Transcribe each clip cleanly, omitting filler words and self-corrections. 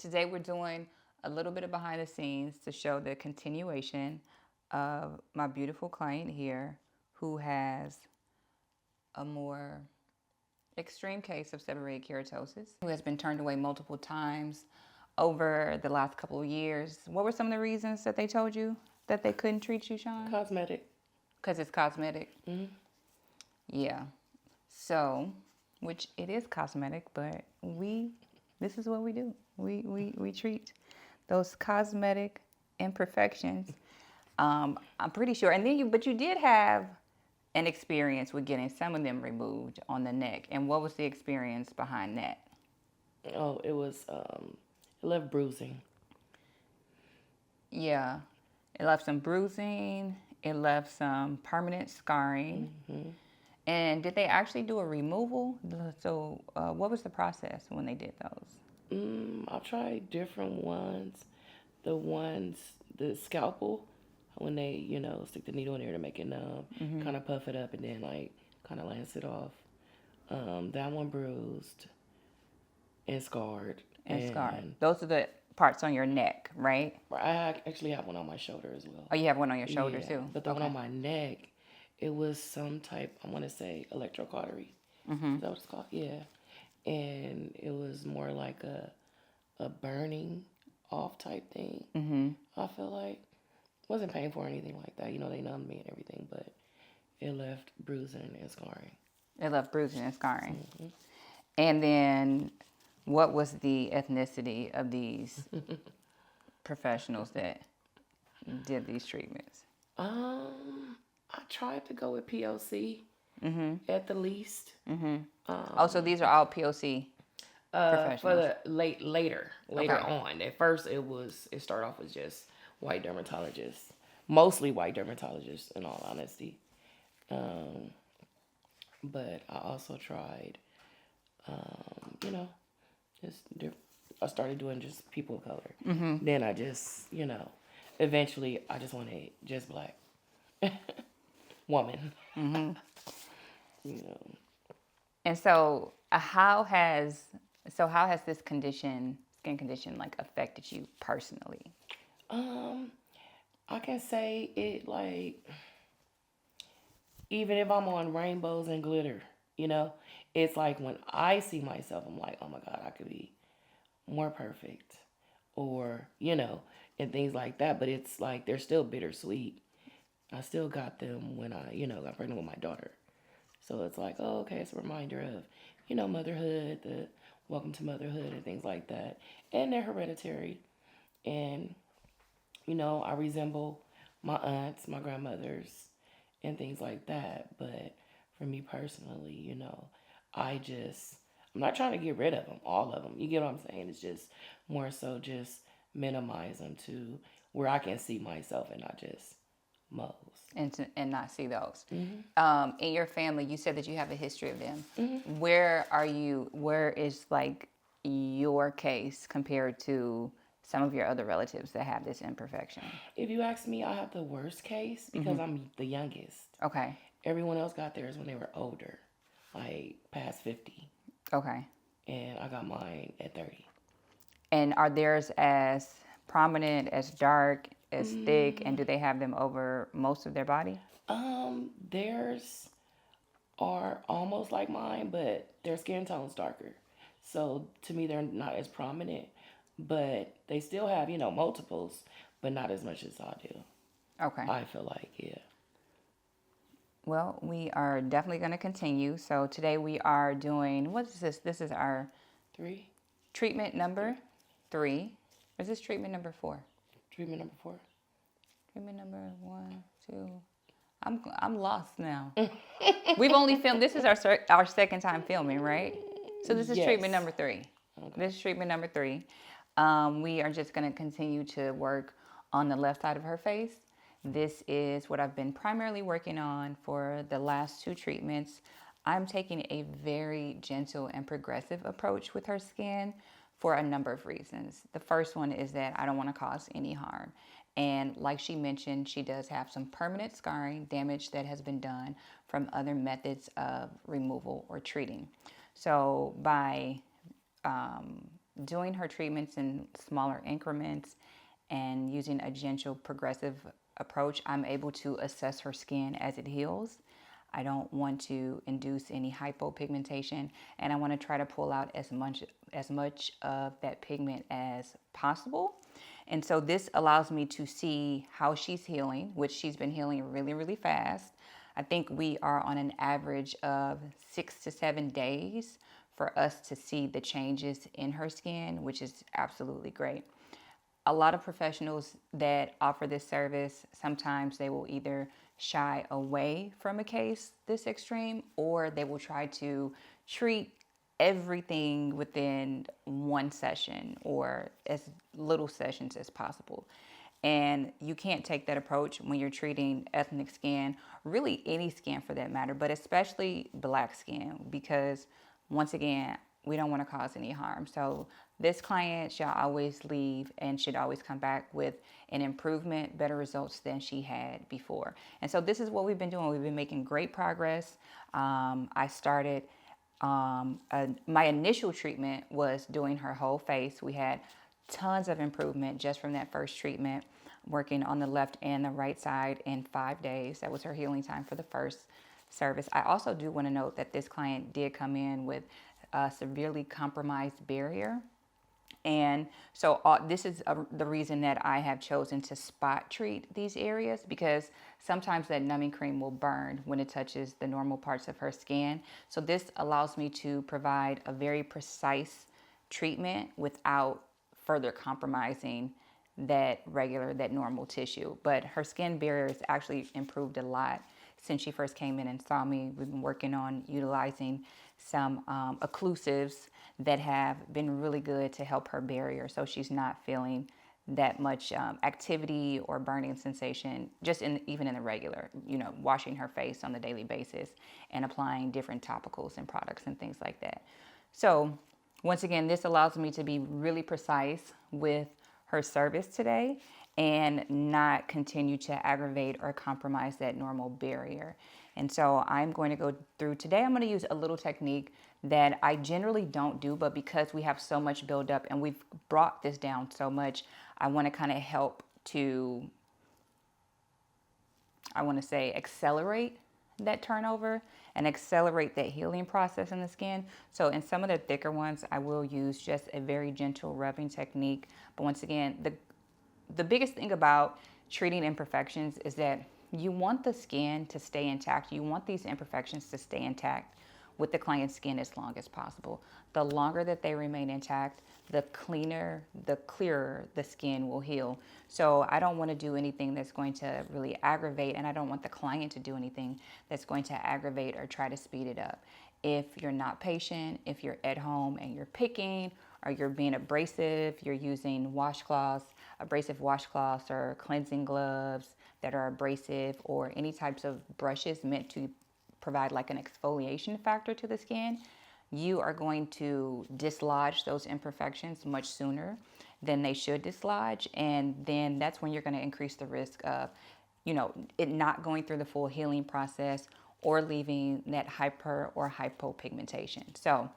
Today we're doing a little bit of behind the scenes to show the continuation of my beautiful client here who has a more extreme case of seborrheic keratosis, who has been turned away multiple times over the last couple of years. What were some of the reasons that they told you that they couldn't treat you, Shawn? Cosmetic. Because it's cosmetic? Mm-hmm. Yeah. So, which it is cosmetic, but this is what we do. We treat those cosmetic imperfections. I'm pretty sure. And then but you did have an experience with getting some of them removed on the neck. And what was the experience behind that? Oh, it was, it left bruising. Yeah. It left some bruising. It left some permanent scarring. Mm-hmm. And did they actually do a removal? So what was the process when they did those? I've tried different ones. The scalpel, when they, stick the needle in there to make it numb, kind of puff it up and then, kind of lance it off. That one bruised and scarred. And scarred. Those are the parts on your neck, right? I actually have one on my shoulder as well. Oh, you have one on your shoulder, yeah, too? But the one on my neck, it was some type, I want to say, electrocautery. Mm-hmm. Is that what it's called? Yeah. And it was more like a burning off type thing. Mm-hmm. I feel like it wasn't painful or anything like that. They numbed me and everything, but it left bruising and scarring. It left bruising and scarring. Mm-hmm. And then what was the ethnicity of these professionals that did these treatments? I tried to go with POC at the least. Mm-hmm. So these are all POC professionals? For the later Okay. on. At first, it started off with just white dermatologists, mostly white dermatologists, in all honesty. But I also tried, I started doing just people of color. Mm-hmm. Then I just, eventually I just wanted just black woman. Mm-hmm. And so how has this skin condition, like affected you personally? I can say it even if I'm on rainbows and glitter, it's like when I see myself, I'm like, oh my God, I could be more perfect, or, and things like that. But it's like, they're still bittersweet. I still got them when I, got pregnant with my daughter. So it's like, oh, okay, it's a reminder of, motherhood, the welcome to motherhood and things like that. And they're hereditary. And, I resemble my aunts, my grandmothers, and things like that. But for me personally, I'm not trying to get rid of them, all of them. You get what I'm saying? It's just more so just minimize them to where I can see myself and not just moles. And not see those. Mm-hmm. In your family, you said that you have a history of them. Mm-hmm. Where is like your case compared to some of your other relatives that have this imperfection? If you ask me, I have the worst case because I'm the youngest. Okay. Everyone else got theirs when they were older, like past 50. Okay. And I got mine at 30. And are theirs as prominent, as dark, as thick, and do they have them over most of their body? Theirs are almost like mine, but their skin tone's darker. So to me, they're not as prominent, but they still have, multiples, but not as much as I do. Okay. I feel like, yeah. Well, we are definitely going to continue. So today we are doing, what is this? This is our 3. Treatment number 3. Or is this treatment number 4? Treatment number 4. Treatment number 1, 2. I'm lost now. We've only filmed. This is our second time filming, right? So this is treatment number 3. Okay. This is treatment number 3. We are just going to continue to work on the left side of her face. This is what I've been primarily working on for the last 2 treatments. I'm taking a very gentle and progressive approach with her skin for a number of reasons. The first one is that I don't want to cause any harm. And like she mentioned, she does have some permanent scarring damage that has been done from other methods of removal or treating. So by doing her treatments in smaller increments and using a gentle progressive approach, I'm able to assess her skin as it heals. I don't want to induce any hypopigmentation, and I want to try to pull out as much of that pigment as possible. And so this allows me to see how she's healing, which she's been healing really, really fast. I think we are on an average of 6 to 7 days for us to see the changes in her skin, which is absolutely great. A lot of professionals that offer this service, sometimes they will either shy away from a case this extreme, or they will try to treat everything within one session or as little sessions as possible. And you can't take that approach when you're treating ethnic skin, really any skin for that matter, but especially black skin, because once again, we don't want to cause any harm. So this client should always leave and should always come back with an improvement, better results than she had before. And so this is what we've been doing. We've been making great progress. I started, my initial treatment was doing her whole face. We had tons of improvement just from that first treatment, working on the left and the right side in 5 days. That was her healing time for the first service. I also do want to note that this client did come in with a severely compromised barrier. And so this is the reason that I have chosen to spot treat these areas, because sometimes that numbing cream will burn when it touches the normal parts of her skin. So this allows me to provide a very precise treatment without further compromising that normal tissue. But her skin barrier has actually improved a lot since she first came in and saw me. We've been working on utilizing some occlusives that have been really good to help her barrier, so she's not feeling that much activity or burning sensation, just even in the regular, washing her face on the daily basis and applying different topicals and products and things like that. So once again, this allows me to be really precise with her service today and not continue to aggravate or compromise that normal barrier. And so I'm going to go through today. I'm going to use a little technique that I generally don't do, but because we have so much buildup and we've brought this down so much, I want to kind of help to, accelerate that turnover and accelerate that healing process in the skin. So in some of the thicker ones, I will use just a very gentle rubbing technique. But once again, the biggest thing about treating imperfections is that you want the skin to stay intact. You want these imperfections to stay intact with the client's skin as long as possible. The longer that they remain intact, the clearer the skin will heal. So I don't want to do anything that's going to really aggravate, and I don't want the client to do anything that's going to aggravate or try to speed it up. If you're not patient, if you're at home and you're picking, or you're being abrasive, you're using abrasive washcloths or cleansing gloves that are abrasive, or any types of brushes meant to provide like an exfoliation factor to the skin, you are going to dislodge those imperfections much sooner than they should dislodge. And then that's when you're going to increase the risk of, it not going through the full healing process or leaving that hyper or hypopigmentation. So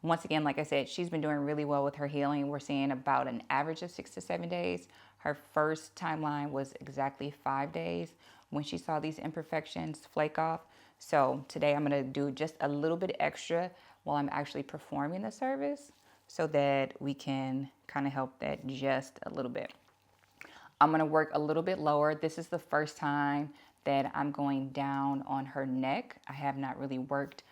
once again, like I said, she's been doing really well with her healing. We're seeing about an average of 6 to 7 days. Her first timeline was exactly 5 days when she saw these imperfections flake off. So today I'm going to do just a little bit extra while I'm actually performing the service so that we can kind of help that just a little bit. I'm going to work a little bit lower. This is the first time that I'm going down on her neck. I have not really worked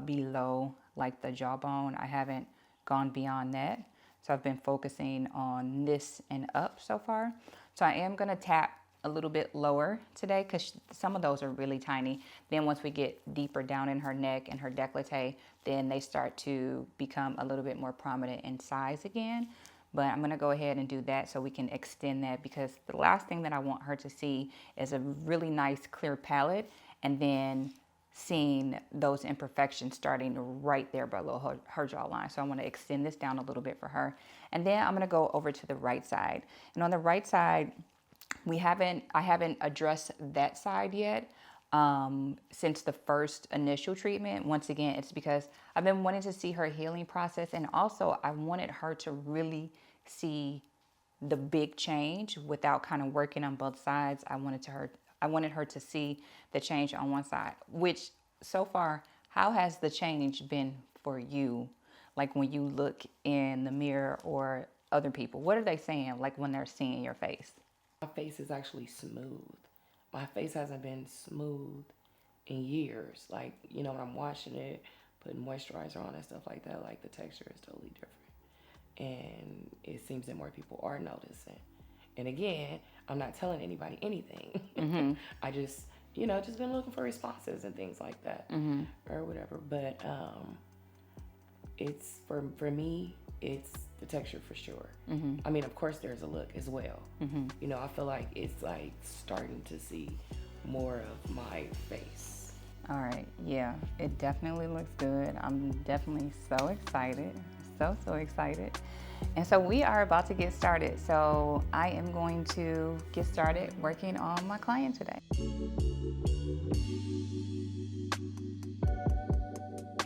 below like the jawbone. I haven't gone beyond that. So I've been focusing on this and up so far. So I am going to tap a little bit lower today because some of those are really tiny. Then once we get deeper down in her neck and her décolleté, then they start to become a little bit more prominent in size again. But I'm going to go ahead and do that so we can extend that, because the last thing that I want her to see is a really nice clear palette and then seeing those imperfections starting right there below her jawline. So I want to extend this down a little bit for her. And then I'm going to go over to the right side. And on the right side, I haven't addressed that side yet. since the first initial treatment. Once again, it's because I've been wanting to see her healing process, and also I wanted her to really see the big change without kind of working on both sides. I wanted her to see the change on one side, which so far, how has the change been for you? Like when you look in the mirror or other people, what are they saying like when they're seeing your face? My face is actually smooth. My face hasn't been smooth in years. Like, you know, when I'm washing it, putting moisturizer on and stuff like that, like the texture is totally different. And it seems that more people are noticing. And again, I'm not telling anybody anything. Mm-hmm. I just, you know, just been looking for responses and things like that, mm-hmm. or whatever. But it's for me, it's the texture for sure. Mm-hmm. I mean, of course, there's a look as well. Mm-hmm. You know, I feel like it's like starting to see more of my face. All right, yeah, it definitely looks good. I'm definitely so excited, so excited. And so we are about to get started. So I am going to get started working on my client today.